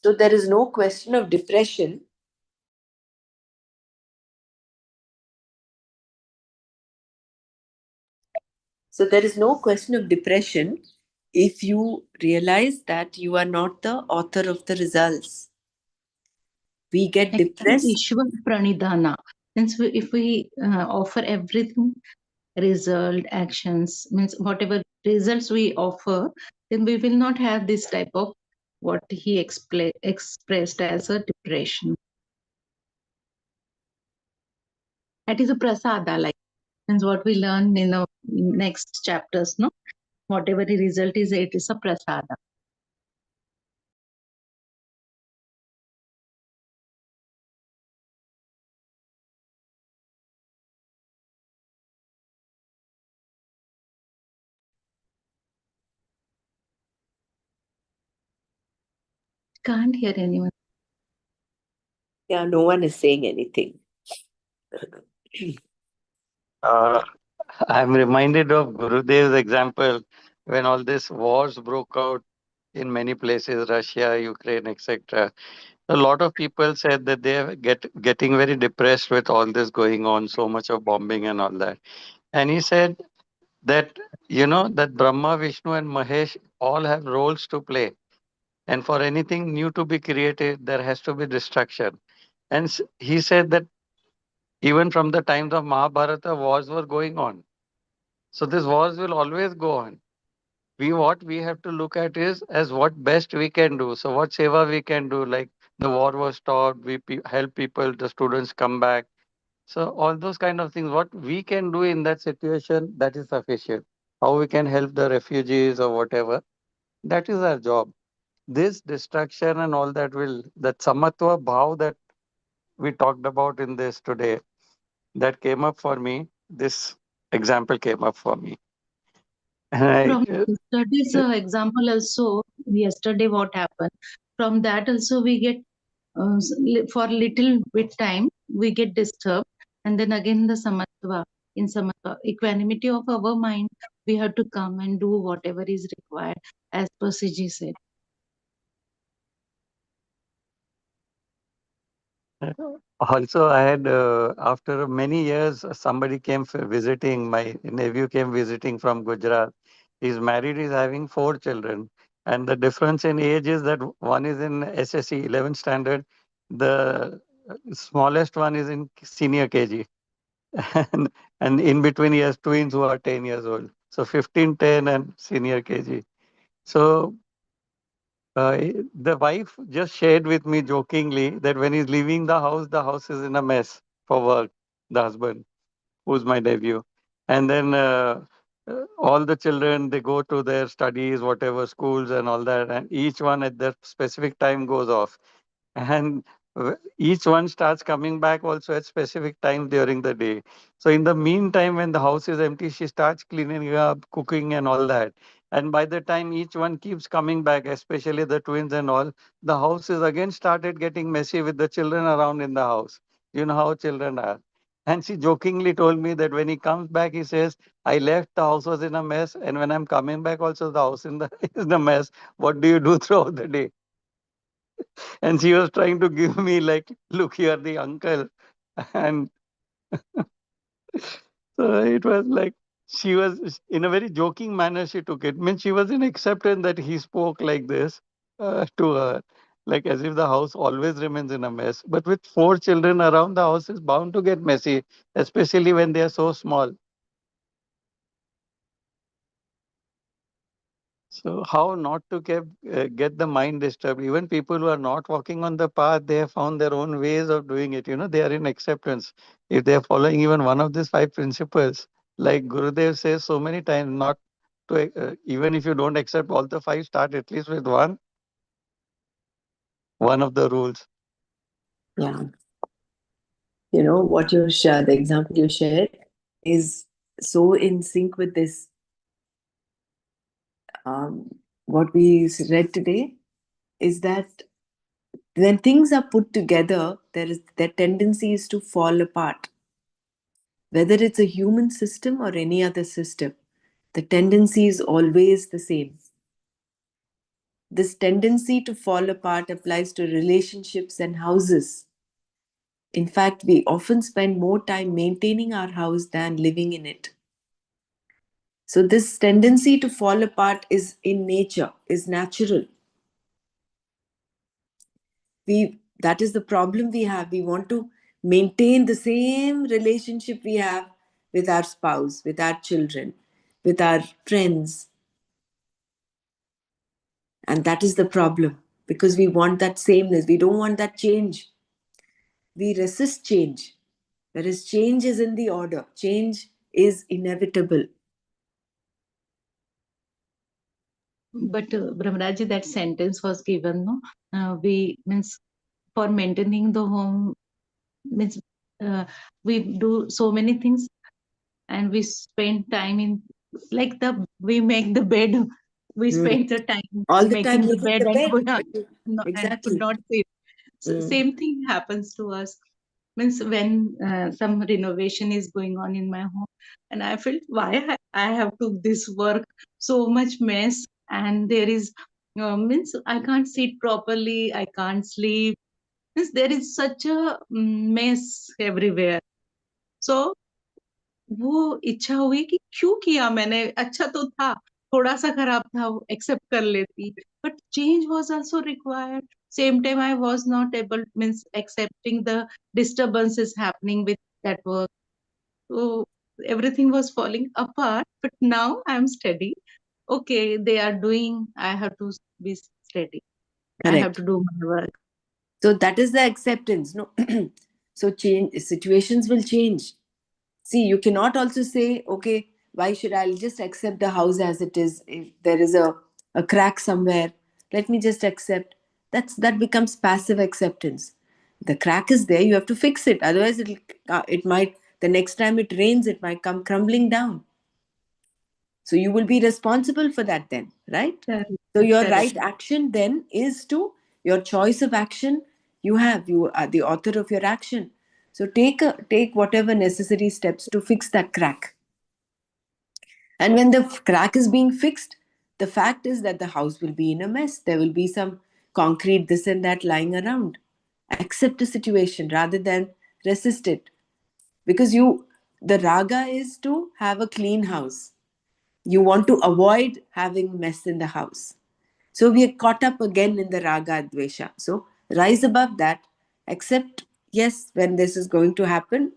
So there is no question of depression. So there is no question of depression if you realize that you are not the author of the results. We get depressed. Ishwar Pranidhana. Since if we offer everything, result, actions, means whatever results we offer, then we will not have this type of what he expressed as a depression. That is a prasada, like means what we learn in the next chapters, no? Whatever the result is, it is a prasada. Can't hear anyone. Yeah, no one is saying anything. Uh, I'm reminded of Gurudev's example when all these wars broke out in many places, Russia, Ukraine, etc. A lot of people said that they are getting very depressed with all this going on, so much of bombing and all that. And he said that, that Brahma, Vishnu, and Mahesh all have roles to play. And for anything new to be created, there has to be destruction. And he said that even from the times of Mahabharata, wars were going on. So these wars will always go on. What we have to look at is as what best we can do. So what seva we can do, like the war was stopped, we help people, the students come back. So all those kind of things, what we can do in that situation, that is sufficient. How we can help the refugees or whatever, that is our job. This destruction and all that samatva bhav that we talked about in this today, that came up for me. This example came up for me. And From yesterday's example also, yesterday what happened, from that also we get for little bit time we get disturbed, and then again the samatva, in samatva equanimity of our mind, we have to come and do whatever is required, as per Siji said. Also, I had after many years, somebody came visiting. My nephew came visiting from Gujarat. He's married. He's having 4 children, and the difference in age is that one is in SSC 11th standard, the smallest one is in senior KG, and in between he has twins who are 10 years old. So 15, 10, and senior KG. So The wife just shared with me jokingly that when he's leaving the house is in a mess for work. The husband, who's my nephew, and then all the children, they go to their studies, whatever schools and all that, and each one at their specific time goes off, and each one starts coming back also at specific time during the day. So in the meantime, when the house is empty, she starts cleaning up, cooking and all that. And by the time each one keeps coming back, especially the twins and all, the house is again started getting messy with the children around in the house. You know how children are. And she jokingly told me that when he comes back, he says, I left, the house was in a mess, and when I'm coming back also, the house in the is a mess. What do you do throughout the day? And she was trying to give me like, look, you are the uncle. And so it was like, she was in a very joking manner, she took it. Means she was in acceptance that he spoke like this to her, like as if the house always remains in a mess. But with 4 children around, the house is bound to get messy, especially when they are so small. So how not to get the mind disturbed? Even people who are not walking on the path, they have found their own ways of doing it. You know, they are in acceptance. If they are following even one of these 5 principles, like Gurudev says so many times, not to even if you don't accept all the 5, start at least with one of the rules. Yeah. You know, what you shared, the example you shared is so in sync with this, what we read today, is that when things are put together, their tendency is to fall apart. Whether it's a human system or any other system, the tendency is always the same. This tendency to fall apart applies to relationships and houses. In fact, we often spend more time maintaining our house than living in it. So, this tendency to fall apart is in nature, is natural. That is the problem we have. We want to maintain the same relationship we have with our spouse, with our children, with our friends. And that is the problem, because we want that sameness. We don't want that change. We resist change. Whereas change is in the order, change is inevitable. But Brahmaraji, that sentence was given, no? We means for maintaining the home means we do so many things, and we spend time in like we make the bed. We Mm. spend the time All the time making the making bed the and bed. could not, and could Exactly. not sleep. Mm. Same thing happens to us. Means when some renovation is going on in my home, and I felt why I have to this work, so much mess, and there is means I can't sit properly, I can't sleep, means there is such a mess everywhere. So वो इच्छा हुई कि क्यों किया मैंने, अच्छा तो था, थोड़ा सा खराब था, एक्सेप्ट कर लेती, but change was also required. Same time I was not able, means accepting the disturbance is happening with that work. So everything was falling apart, but now I am steady. Okay, they are doing, I have to be steady, I have Correct. to do my work. So that is the acceptance. No. So change situations will change. See, you cannot also say, okay, why should I just accept the house as it is? If there is a crack somewhere, let me just accept. That becomes passive acceptance. The crack is there, you have to fix it. Otherwise, it might, the next time it rains, it might come crumbling down. So you will be responsible for that then, right? Correct. So your Correct. right action then is to, your choice of action, you are the author of your action. So take whatever necessary steps to fix that crack. And when the crack is being fixed, the fact is that the house will be in a mess. There will be some concrete, this and that lying around. Accept the situation rather than resist it. Because the raga is to have a clean house. You want to avoid having mess in the house. So we are caught up again in the raga dvesha. So rise above that, accept, yes, when this is going to happen,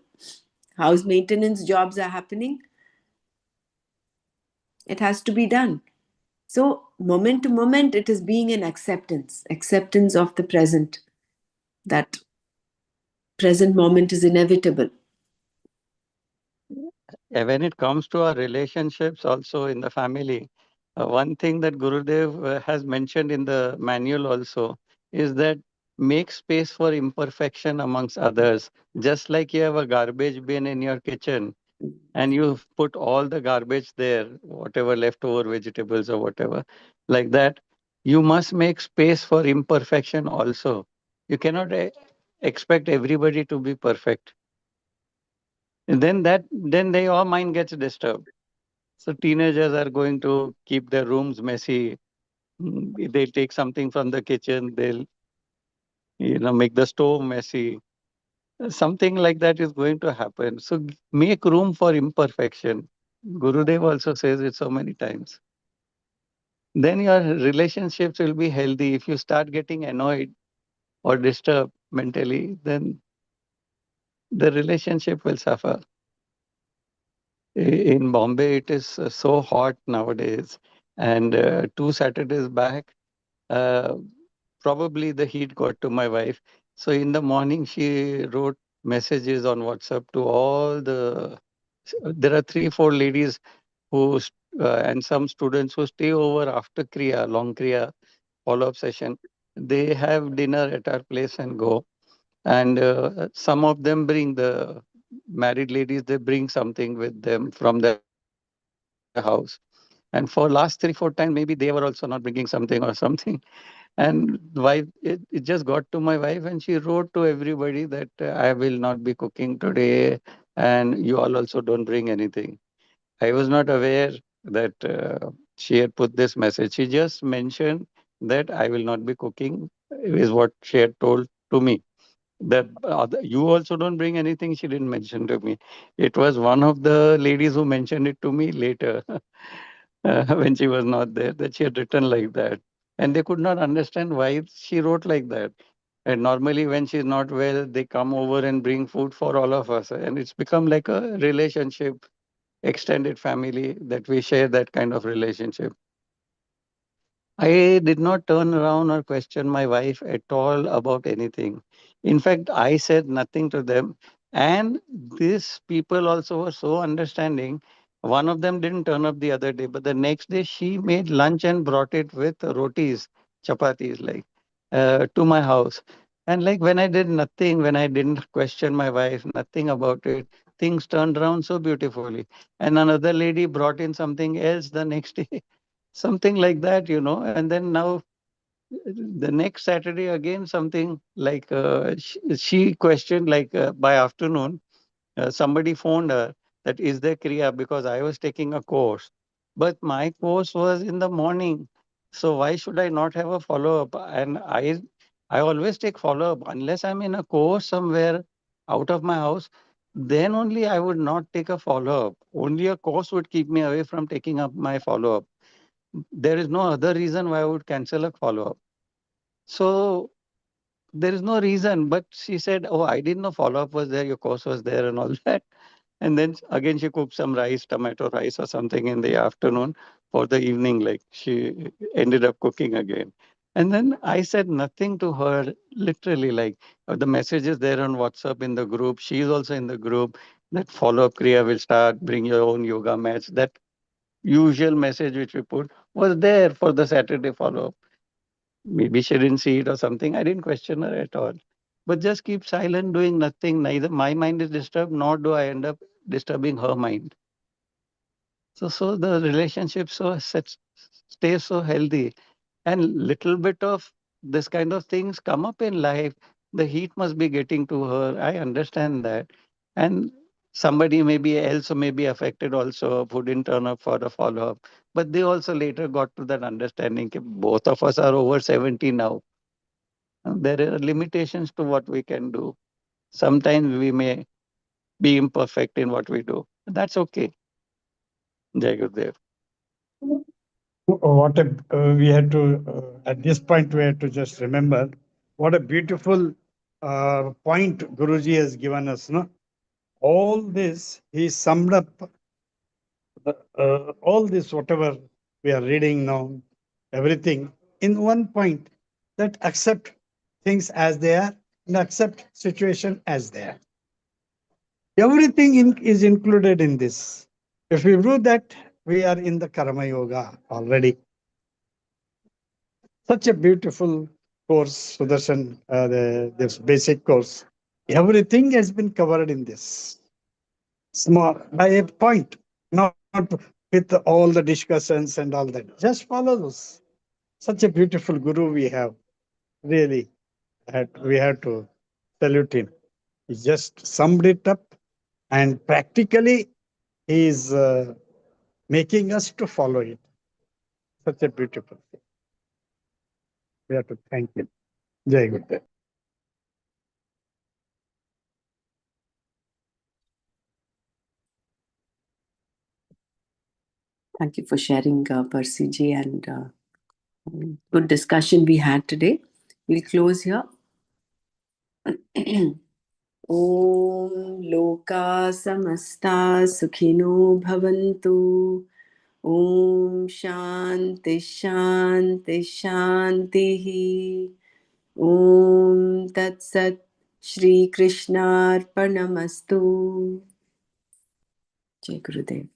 house maintenance jobs are happening, it has to be done. So, moment to moment, it is being an acceptance of the present, that present moment is inevitable. When it comes to our relationships also in the family, one thing that Gurudev has mentioned in the manual also is that make space for imperfection amongst others. Just like you have a garbage bin in your kitchen and you put all the garbage there, whatever leftover vegetables or whatever, like that, you must make space for imperfection also. You cannot expect everybody to be perfect. And then your mind gets disturbed. So teenagers are going to keep their rooms messy. They take something from the kitchen, they'll make the stove messy. Something like that is going to happen. So make room for imperfection. Gurudev also says it so many times. Then your relationships will be healthy. If you start getting annoyed or disturbed mentally, then the relationship will suffer. In Bombay, it is so hot nowadays. And 2 Saturdays back, uh, probably the heat got to my wife. So in the morning, she wrote messages on WhatsApp to all the. There are 3, 4 ladies who and some students who stay over after Kriya, long Kriya follow-up session. They have dinner at our place and go. And some of them bring the married ladies. They bring something with them from their house. And for last 3, 4 times, maybe they were also not bringing something or something. And wife, it just got to my wife, and she wrote to everybody that I will not be cooking today, and you all also don't bring anything. I was not aware that she had put this message. She just mentioned that I will not be cooking, is what she had told to me. That you also don't bring anything, she didn't mention to me. It was one of the ladies who mentioned it to me later. When she was not there, that she had written like that. And they could not understand why she wrote like that. And normally, when she's not well, they come over and bring food for all of us. And it's become like a relationship, extended family, that we share that kind of relationship. I did not turn around or question my wife at all about anything. In fact, I said nothing to them. And these people also were so understanding. One of them didn't turn up the other day, but the next day she made lunch and brought it with rotis, chapatis, like to my house. And like when I did nothing, when I didn't question my wife, nothing about it, things turned around so beautifully. And another lady brought in something else the next day. Something like that. And then now the next Saturday again something like she questioned, like by afternoon somebody phoned her that is there kriya, because I was taking a course, but my course was in the morning, so why should I not have a follow up? And I always take follow up unless I'm in a course somewhere out of my house. Then only I would not take a follow up. Only a course would keep me away from taking up my follow up. There is no other reason why I would cancel a follow up. So there is no reason. But she said, "Oh, I didn't know follow up was there. Your course was there, and all that." And then again, she cooked some rice, tomato rice or something in the afternoon for the evening. Like she ended up cooking again. And then I said nothing to her, literally, like the messages there on WhatsApp in the group. She's also in the group. That follow up Kriya will start, bring your own yoga mats. That usual message which we put was there for the Saturday follow up. Maybe she didn't see it or something. I didn't question her at all. But just keep silent, doing nothing. Neither my mind is disturbed, nor do I end up disturbing her mind. So the relationship stays so healthy. And little bit of this kind of things come up in life. The heat must be getting to her. I understand that. And somebody maybe else may be affected also who didn't turn up for the follow up. But they also later got to that understanding. Ki both of us are over 70 now. There are limitations to what we can do. Sometimes we may be imperfect in what we do. That's okay. Jai Gurudev. What a we had to at this point we had to just remember what a beautiful point Guruji has given us. No, all this he summed up. All this whatever we are reading now, everything in one point, that accept things as they are and accept situation as they are. Everything is included in this. If we do that, we are in the Karma Yoga already. Such a beautiful course, Sudarshan, this basic course. Everything has been covered in this. Small, by a point, not with all the discussions and all that. Just follow those. Such a beautiful guru we have. Really, we have to salute him. He just summed it up, and practically he is making us to follow it. Such a beautiful thing. We have to thank him. Jai Guru. Thank you for sharing, Percy ji, and good discussion we had today. We'll close here. Om Loka Samasta Sukhino Bhavantu. Om Shanti Shanti Shanti. Om Tat Sat Shri Krishna Arpanamastu. Jai Gurudev.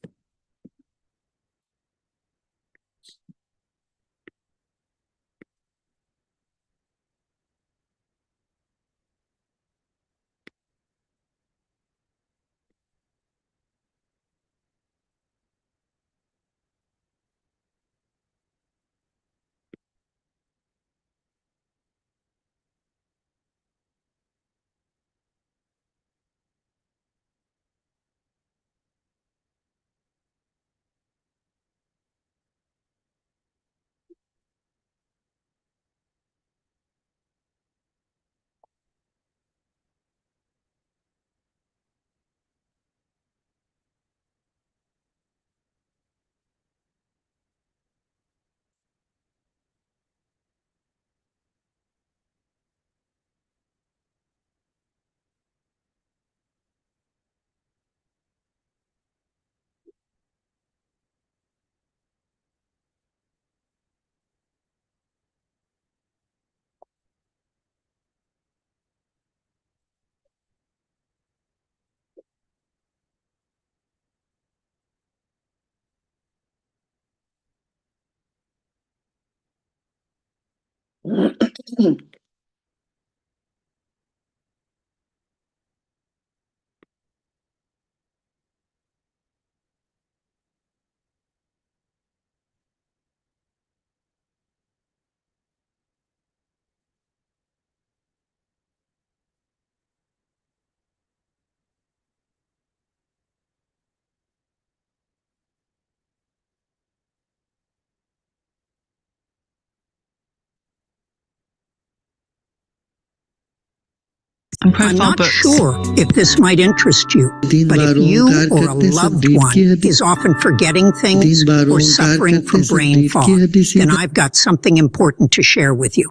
I'm not sure if this might interest you, but if you or a loved one is often forgetting things or suffering from brain fog, then I've got something important to share with you.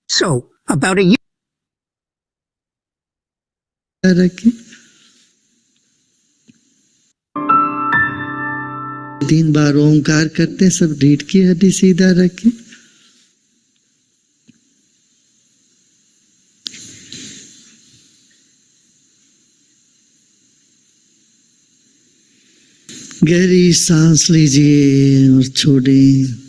So, about a year तीन बार ओंकार करते सब रीढ़ की हड्डी सीधा रखें। गहरी सांस लीजिए और छोड़ें।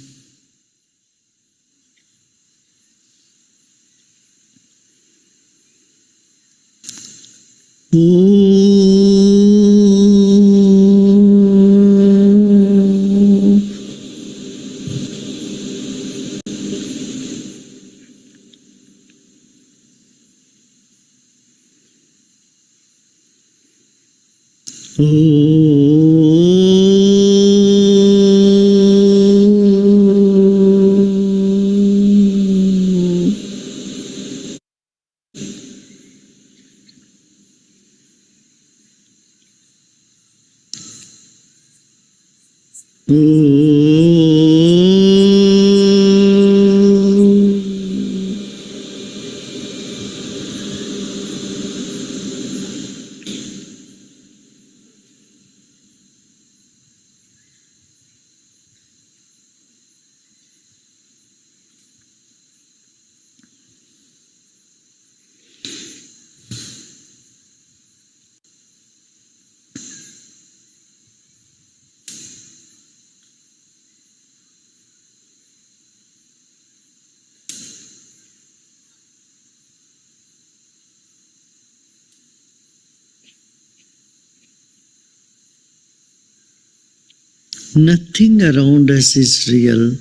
Nothing around us is real,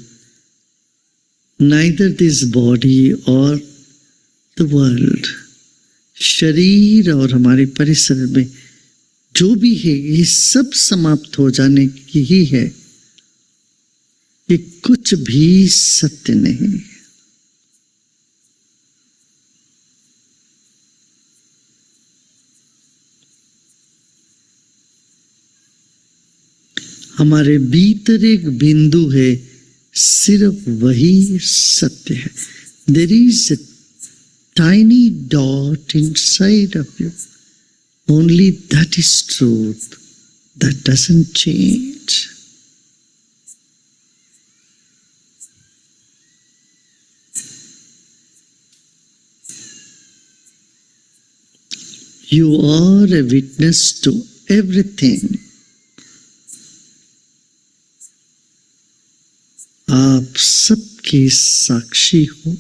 neither this body or the world. शरीर और हमारे परिसर में जो भी है ये सब समाप्त हो जाने की ही है। ये कुछ भी सत्य नहीं। हमारे भीतर एक बिंदु है, सिर्फ वही सत्य है। There is a tiny dot inside of you. Only that is truth. That doesn't change. You are a witness to everything. आप सबके साक्षी हो।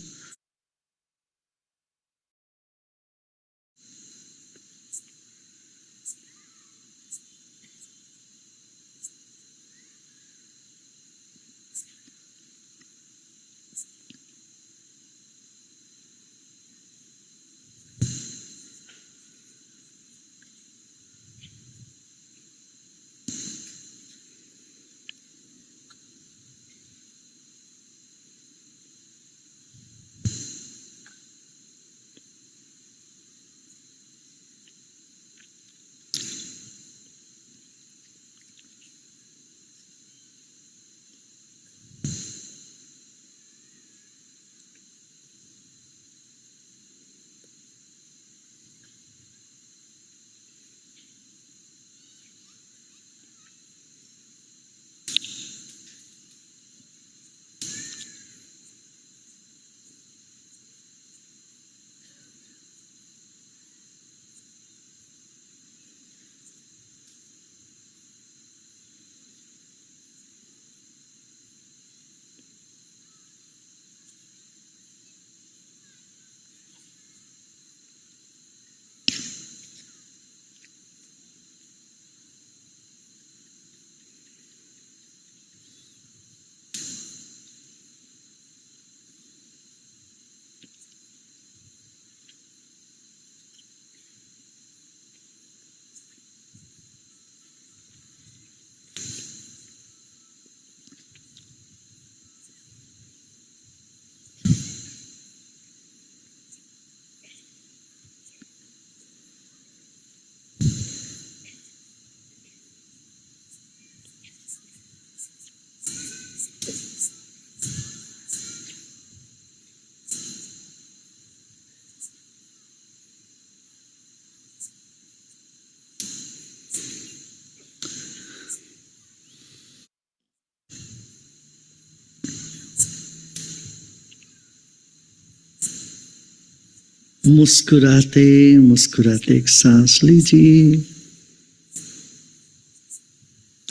मुस्कुराते मुस्कुराते एक सांस लीजिए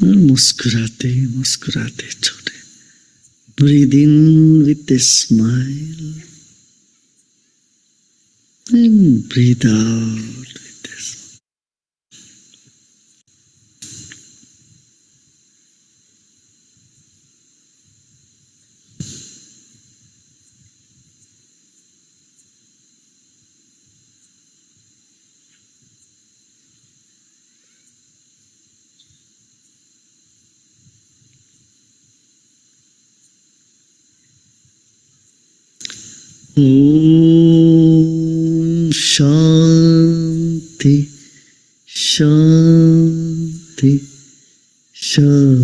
और मुस्कुराते मुस्कुराते छोड़े। Breathe in with a smile and breathe out with a smile. Om Shanti Shanti Shanti.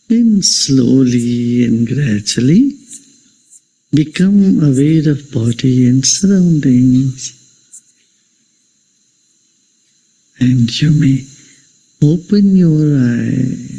Then slowly and gradually become aware of body and surroundings. And you may open your eyes.